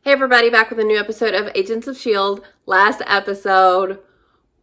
Hey everybody, back with a new episode of Agents of S.H.I.E.L.D. Last episode,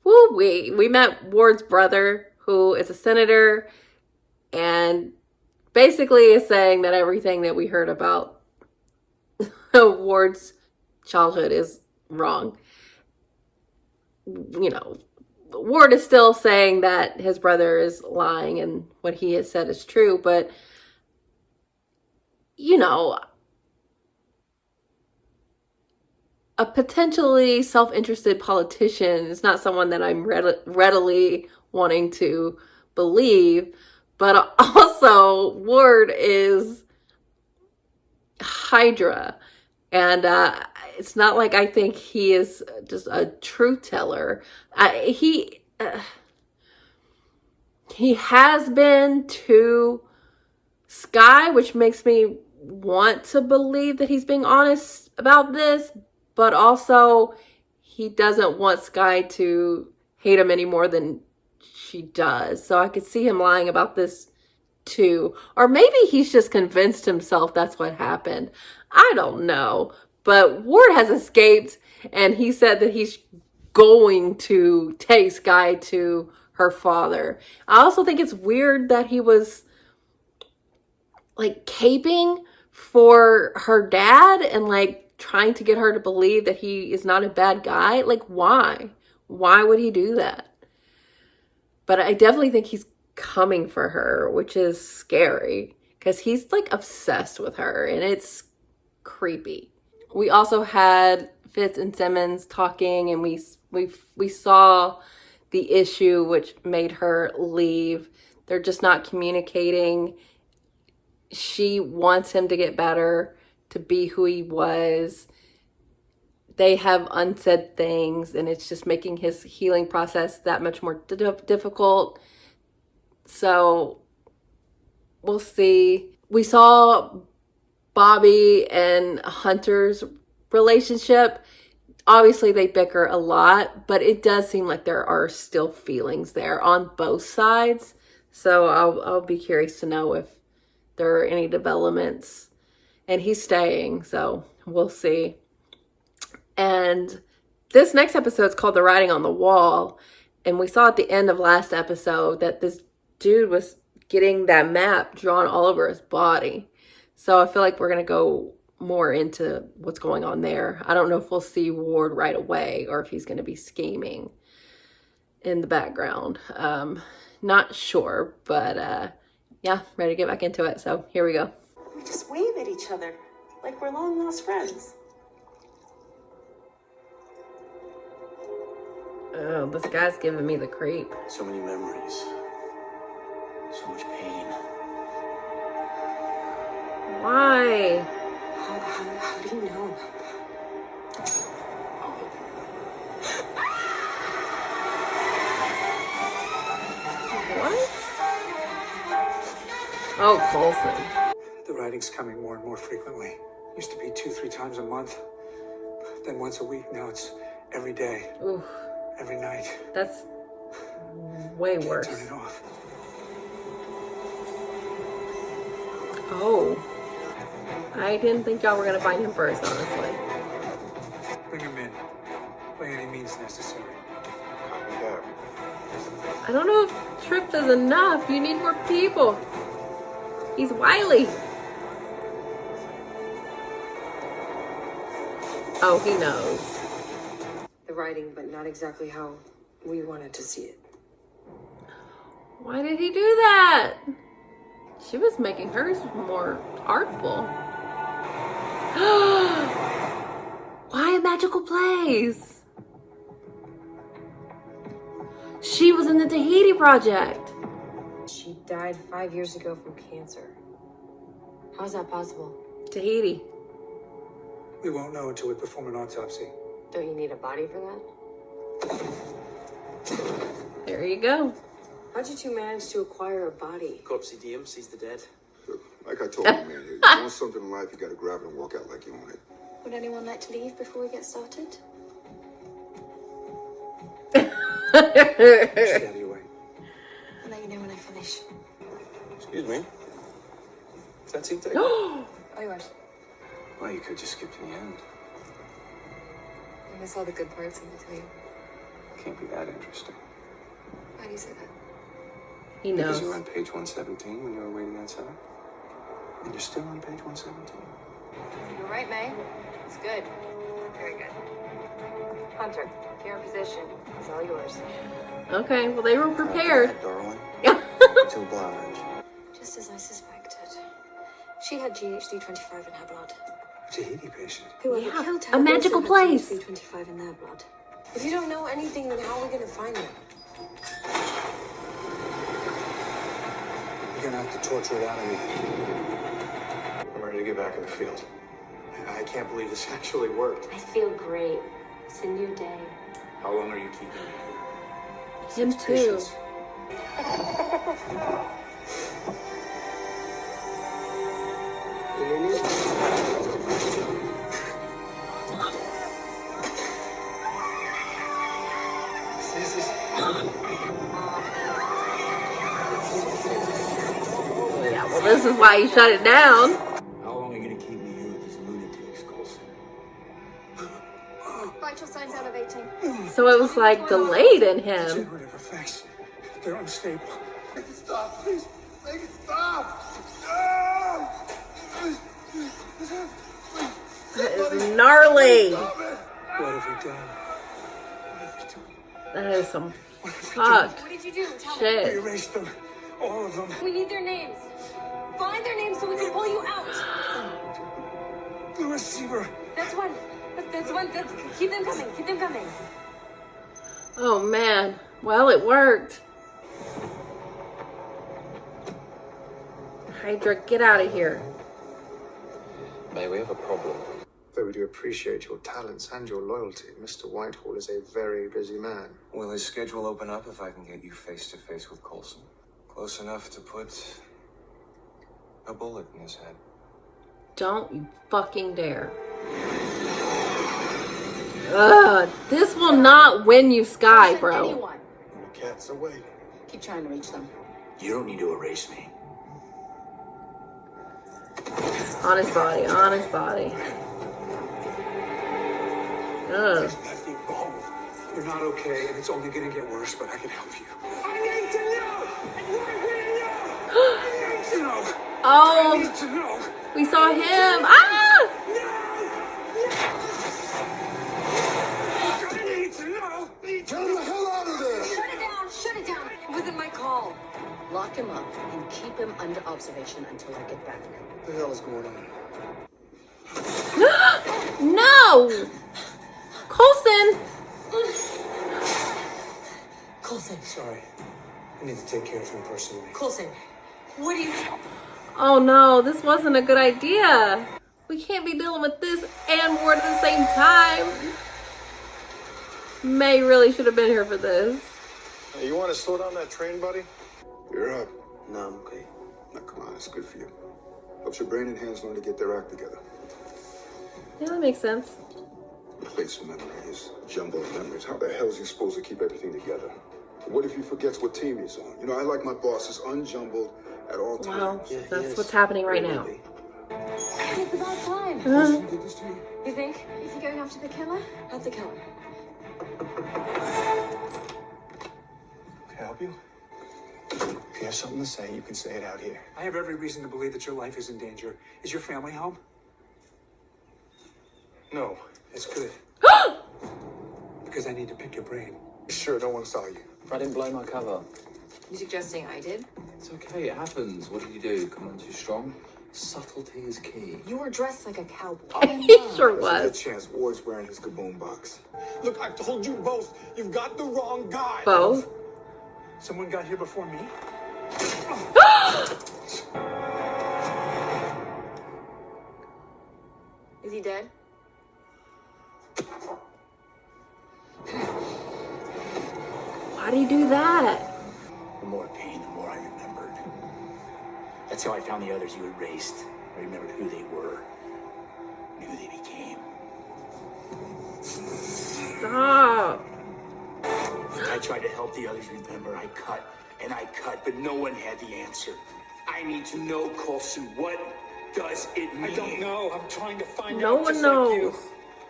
we met Ward's brother, who is a senator, and basically is saying that everything that we heard about Ward's childhood is wrong. You know, Ward is still saying that his brother is lying and what he has said is true, but, you know, a potentially self-interested politician is not someone that I'm readily wanting to believe, but also Ward is Hydra, and it's not like I think he is just a truth teller. He has been to Skye, which makes me want to believe that he's being honest about this, but also he doesn't want Skye to hate him any more than she does. So I could see him lying about this too. Or maybe he's just convinced himself that's what happened. I don't know. But Ward has escaped, and he said that he's going to take Skye to her father. I also think it's weird that he was like caping for her dad and like trying to get her to believe that he is not a bad guy. Like, why? Why would he do that? But I definitely think he's coming for her, which is scary because he's like obsessed with her and it's creepy. We also had Fitz and Simmons talking, and we saw the issue which made her leave. They're just not communicating. She wants him to get better, to be who he was. They have unsaid things, and it's just making his healing process that much more difficult. So we'll see. We saw Bobby and Hunter's relationship. Obviously, they bicker a lot, but it does seem like there are still feelings there on both sides. So I'll be curious to know if there are any developments. And he's staying, so we'll see. And this next episode is called The Writing on the Wall. And we saw at the end of last episode that this dude was getting that map drawn all over his body. So I feel like we're going to go more into what's going on there. I don't know if we'll see Ward right away or if he's going to be scheming in the background. Not sure, but yeah, ready to get back into it. So here we go. We just wave at each other like we're long lost friends. Oh, this guy's giving me the creep. So many memories. So much pain. Why? How do you know about that? I'll help you remember. What? Oh, Coulson. The writing's coming more and more frequently. Used to be 2-3 times a month. Then once a week. Now it's every day. Oof. Every night. That's way worse. Turn it off. Oh. I didn't think y'all were going to find him first, honestly. Bring him in. By any means necessary. I don't know if Trip is enough. You need more people. He's wily. Oh, he knows. The writing, but not exactly how we wanted to see it. Why did he do that? She was making hers more artful. Why a magical place? She was in the Tahiti Project. She died 5 years ago from cancer. How's that possible? Tahiti. We won't know until we perform an autopsy. Don't you need a body for that? There you go. How'd you two manage to acquire a body? Corpsey DM sees the dead. Look, like I told you, man, if you want something in life, you gotta grab it and walk out like you own it. Would anyone like to leave before we get started? Stay out of your way. I'll let you know when I finish. Excuse me. Is that seat taken? Oh, yours. Well, you could just skip to the end. I miss all the good parts in between. Can't be that interesting. Why do you say that? He Because knows. you were on page 117 when you were waiting outside. And you're still on page 117. You're right, May. It's good. Very good. Hunter, your position is all yours. Okay, well, they were prepared. Darling. Yeah. To oblige. Just as I suspected. She had GHD25 in her blood. Tahiti patient. Whoever Yeah, killed her a magical also had place. GHD25 in their blood. If you don't know anything, then how are we gonna find them? You're gonna have to torture it out of me. I'm ready to get back in the field. I can't believe this actually worked. I feel great. It's a new day. How long are you keeping me? Him too. Patience. Yeah, well, this is why he shut it down. How long are you gonna keep me here with these lunatics, Coulson? Vital signs elevating. So it was like delayed in him. Degenerative effects. They're unstable. Make it stop, please. Make it stop. No! That is gnarly. What have we done? What have we done? That is some fucked What did you do? Tell me. We shit. erased them. All of them. We need their names. Find their names so we can pull you out. The receiver. That's one. That's one. Keep them coming. Keep them coming. Oh man. Well, it worked. Hydra, get out of here. May we have a problem? Though we do appreciate your talents and your loyalty, Mr. Whitehall is a very busy man. Will his schedule open up if I can get you face to face with Coulson? Close enough to put a bullet in his head. Don't you fucking dare. Ugh, this will not win you Skye, bro. Anyone. The cat's away. Keep trying to reach them. You don't need to erase me. On his body, on his body. Ugh. There's nothing wrong. You're not okay, and it's only gonna get worse, but I can help you. I need to know! I need to know! I Oh, need to know! we saw him. Ah! I need to know! Get the hell out of there! Shut it down. Shut it down. It wasn't my call. Lock him up and keep him under observation until I get back. What the hell is going on? No! Coulson! Coulson, Sorry. I need to take care of him personally. Coulson, what are you... Oh no, this wasn't a good idea. We can't be dealing with this and more at the same time. May really should have been here for this. Hey, you want to slow down that train, buddy? You're up. No, I'm okay. Now, come on, it's good for you. Helps your brain and hands learn to get their act together. Yeah, that makes sense. Replace memories, jumbled memories. How the hell is he supposed to keep everything together? What if he forgets what team he's on? You know, I like my bosses unjumbled at all Well, times. that's what's happening right now. It's about time. You did this to me? You think? Is he going after the killer? Not the killer. Can I help you? If you have something to say, you can say it out here. I have every reason to believe that your life is in danger. Is your family home? No. That's good. Because I need to pick your brain. Sure, don't want to saw you. I didn't blow my cover. You suggesting I did? It's okay, it happens. What did you do? Come on too strong? Subtlety is key. You were dressed like a cowboy. He sure There's a was. good chance Ward's wearing his kaboom box. Look, I've told you both. You've got the wrong guy. Both. Someone got here before me? Is he dead? Why'd he do that? The more pain, the more I remembered. That's how I found the others you erased. I remembered who they were, and who they became. Stop. I tried to help the others remember. I cut, and I cut, but no one had the answer. I need to know, Coulson, what does it mean? I don't know. I'm trying to find No out one just like you. knows.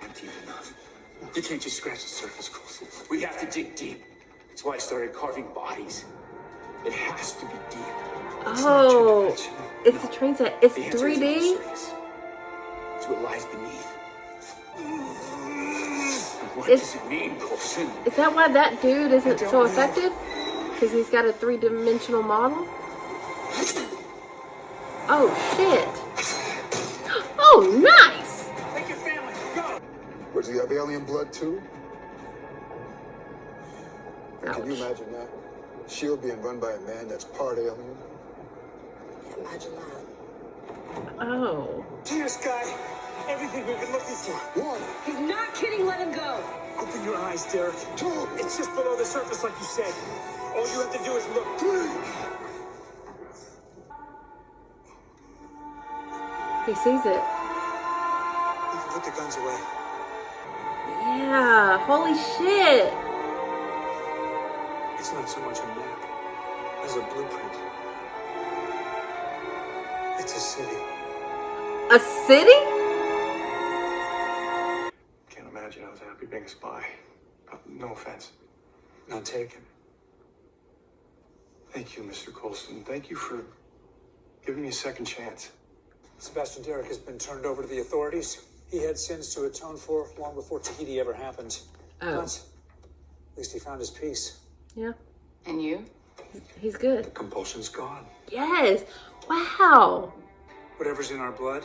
I'm deep enough. You can't just scratch the surface, Coulson. We have to dig deep. That's why I started carving bodies. It has to be deep. Oh, it's the train set. It's The answer is on the 3D? surface. It's what lies beneath. What Is- does it mean, Coulson? Is that why that dude isn't so effective? Because he's got a 3-dimensional model? Oh, shit. Oh, nice! Take your family. Go. Does he have alien blood too? And can you Ouch. imagine that? S.H.I.E.L.D. being run by a man that's part alien? Imagine that. Oh. Here, Skye. Everything we've been looking for. One, He's not kidding. Let him go. Open your eyes, Derek. two, It's just below the surface, like you said. All you have to do is look. three. He sees it. You can put the guns away. Yeah, holy shit. It's not so much a map as a blueprint. It's a city. A city? Can't imagine I was happy being a spy. No offense. None taken. Thank you, Mr. Coulson. Thank you for giving me a second chance. Sebastian Derek has been turned over to the authorities. He had sins to atone for long before Tahiti ever happened. Oh. But at least he found his peace. Yeah, And you? he's good. Compulsion's gone. Yes. Wow. Whatever's in our blood,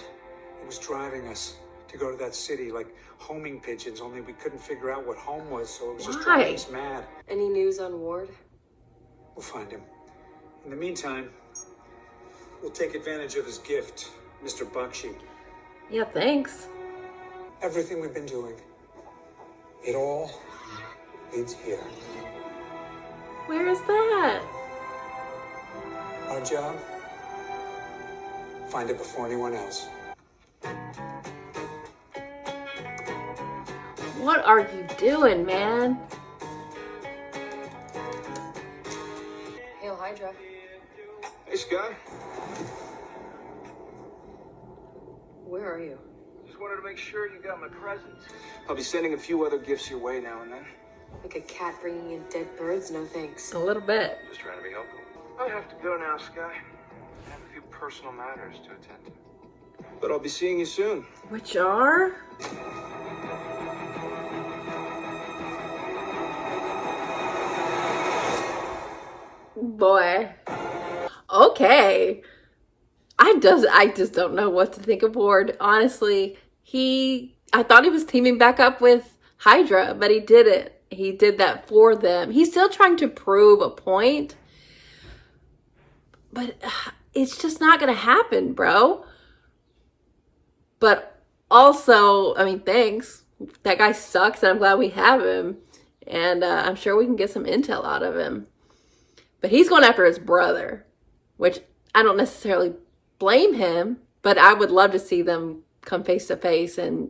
it was driving us to go to that city like homing pigeons, only we couldn't figure out what home was, so it was just Why? driving us mad. Any news on Ward? We'll find him. In the meantime, we'll take advantage of his gift, Mr. Bakshi. Yeah, thanks. Everything we've been doing, it all leads here. Where is that? Our job? Find it before anyone else. What are you doing, man? Hail Hydra. Hey, Skye. Where are you? Just wanted to make sure you got my presents. I'll be sending a few other gifts your way now and then. Like a cat bringing in dead birds? No thanks. A little bit. Just trying to be helpful. I have to go now, Skye. I have a few personal matters to attend to. But I'll be seeing you soon. Which are? Boy. Okay. I just don't know what to think of Ward. Honestly, I thought he was teaming back up with Hydra, but he didn't. He did that for them. He's still trying to prove a point. But it's just not going to happen, bro. But also, I mean, thanks. That guy sucks, and I'm glad we have him. And I'm sure we can get some intel out of him. But he's going after his brother, which I don't necessarily blame him, but I would love to see them come face to face and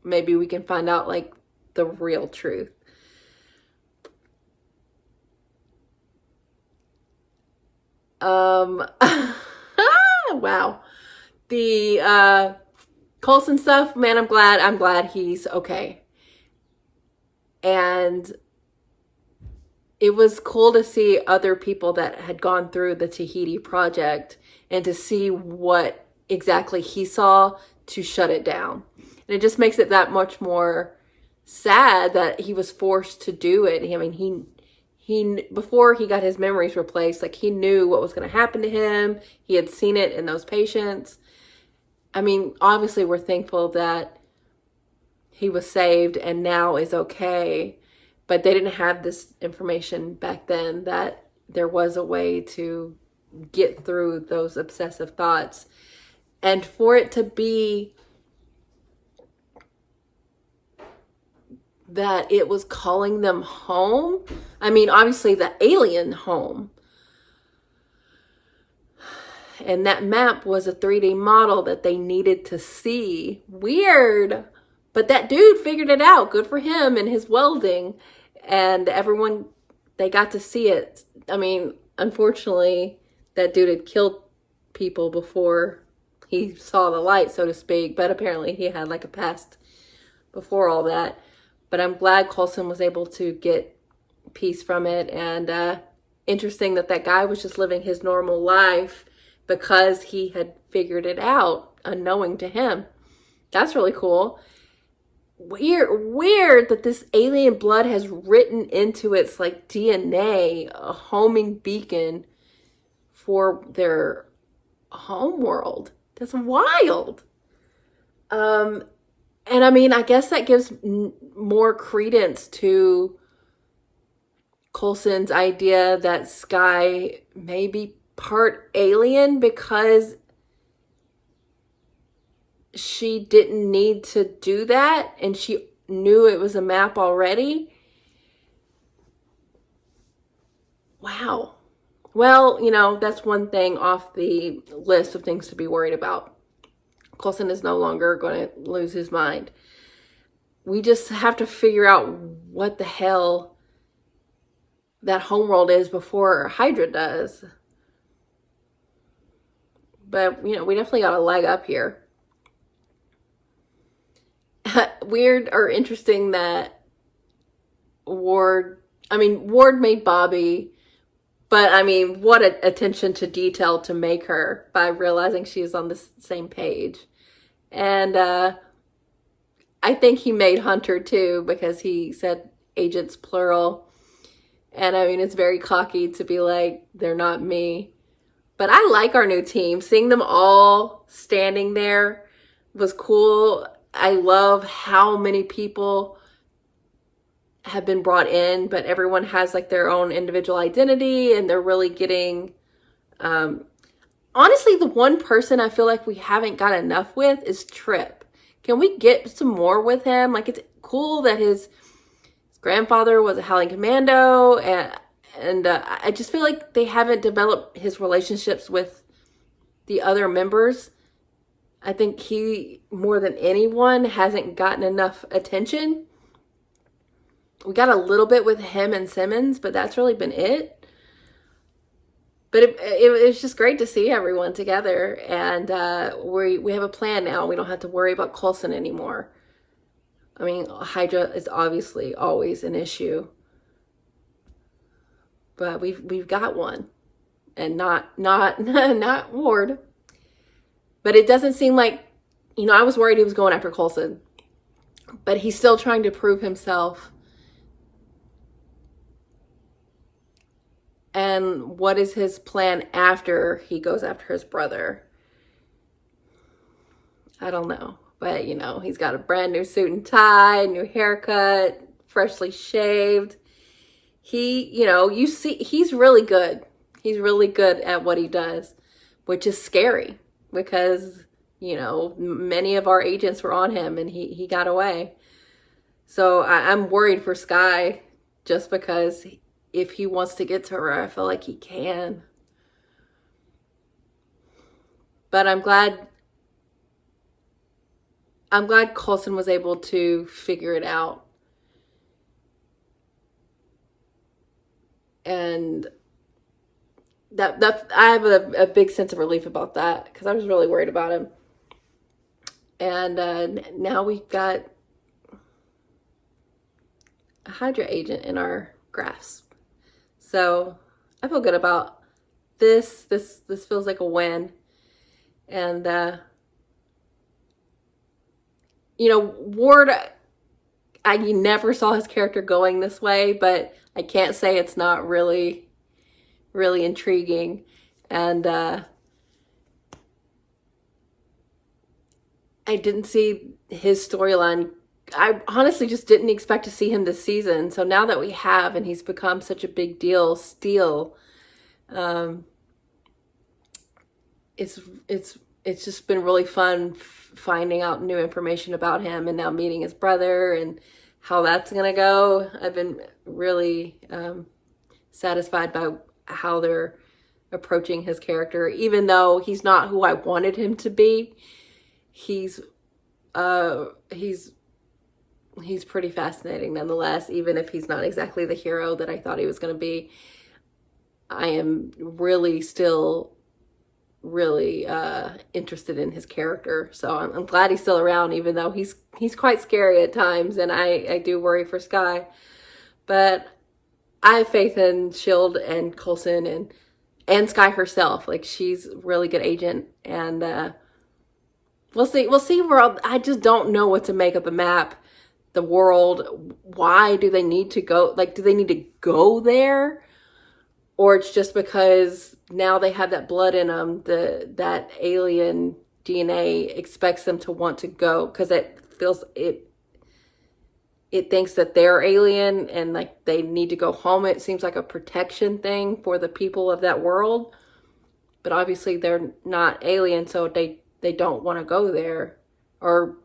maybe we can find out, like, the real truth. Wow. The Coulson stuff, man, I'm glad he's okay. And it was cool to see other people that had gone through the Tahiti project and to see what exactly he saw to shut it down. And it just makes it that much more sad that he was forced to do it. I mean, he before he got his memories replaced, like, he knew what was going to happen to him. He had seen it in those patients. I mean, obviously we're thankful that he was saved and now is okay. But they didn't have this information back then, that there was a way to get through those obsessive thoughts. And for it to be that it was calling them home. I mean, obviously the alien home. And that map was a 3D model that they needed to see. Weird. But that dude figured it out. Good for him and his welding. And everyone, they got to see it. I mean, unfortunately, that dude had killed people before he saw the light, so to speak. But apparently he had like a past before all that. But I'm glad Coulson was able to get peace from it. And interesting that that guy was just living his normal life because he had figured it out, unknowing to him. That's really cool. Weird that this alien blood has written into its like DNA a homing beacon for their homeworld. That's wild. And I mean, I guess that gives more credence to Coulson's idea that Skye may be part alien because she didn't need to do that and she knew it was a map already. Wow. Well, you know, that's one thing off the list of things to be worried about. Coulson is no longer going to lose his mind. We just have to figure out what the hell that homeworld is before Hydra does. But, you know, we definitely got a leg up here. Weird or interesting that Ward made Bobby, but I mean, what an attention to detail to make her by realizing she's on the same page. And I think he made Hunter too, because he said agents plural. And I mean, it's very cocky to be like, they're not me. But I like our new team. Seeing them all standing there was cool. I love how many people have been brought in, but everyone has like their own individual identity and they're really getting, honestly, the one person I feel like we haven't got enough with is Trip. Can we get some more with him? Like, it's cool that his grandfather was a Howling Commando, and I just feel like they haven't developed his relationships with the other members. I think he, more than anyone, hasn't gotten enough attention. We got a little bit with him and Simmons, but that's really been it. But it's just great to see everyone together. And we have a plan now. We don't have to worry about Coulson anymore. I mean, Hydra is obviously always an issue. But we've got one. And not Ward. But it doesn't seem like, you know, I was worried he was going after Coulson. But he's still trying to prove himself. And what is his plan after he goes after his brother? I don't know. But, you know, he's got a brand new suit and tie, new haircut, freshly shaved. He, you know, you see, he's really good. He's really good at what he does, which is scary because, you know, many of our agents were on him and he got away. So I'm worried for Skye just because if he wants to get to her, I feel like he can. But I'm glad Coulson was able to figure it out. And that I have a big sense of relief about that because I was really worried about him. And now we've got a Hydra agent in our grasp. So I feel good about this. This feels like a win. And you know, Ward, I never saw his character going this way, but I can't say it's not really intriguing. And I didn't see his storyline. I honestly just didn't expect to see him this season. So now that we have, and he's become such a big deal still, it's just been really fun finding out new information about him and now meeting his brother and how that's gonna go. I've been really satisfied by how they're approaching his character, even though he's not who I wanted him to be. He's pretty fascinating nonetheless, even if he's not exactly the hero that I thought he was going to be. I am really still really interested in his character. So I'm glad he's still around, even though he's quite scary at times, and I do worry for Skye. But I have faith in S.H.I.E.L.D. and Coulson and Skye herself. Like, she's a really good agent, and we'll see where I just don't know what to make of the map, the world. Why do they need to go? Like, do they need to go there? Or it's just because now they have that blood in them, that alien DNA expects them to want to go because it thinks that they're alien and like they need to go home. It seems like a protection thing for the people of that world. But obviously they're not alien, so they don't want to go there, or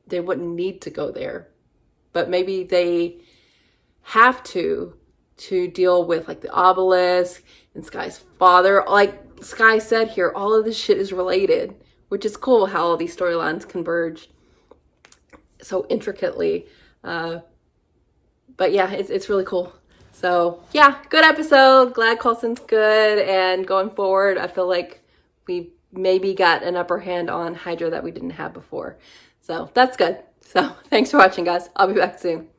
they wouldn't need to go there. But maybe they have to deal with like the obelisk and Skye's father. Like Skye said here, all of this shit is related, which is cool how all these storylines converge so intricately. But yeah, it's really cool. So yeah, good episode. Glad Coulson's good, and going forward, I feel like we maybe got an upper hand on Hydra that we didn't have before. So that's good. So thanks for watching, guys. I'll be back soon.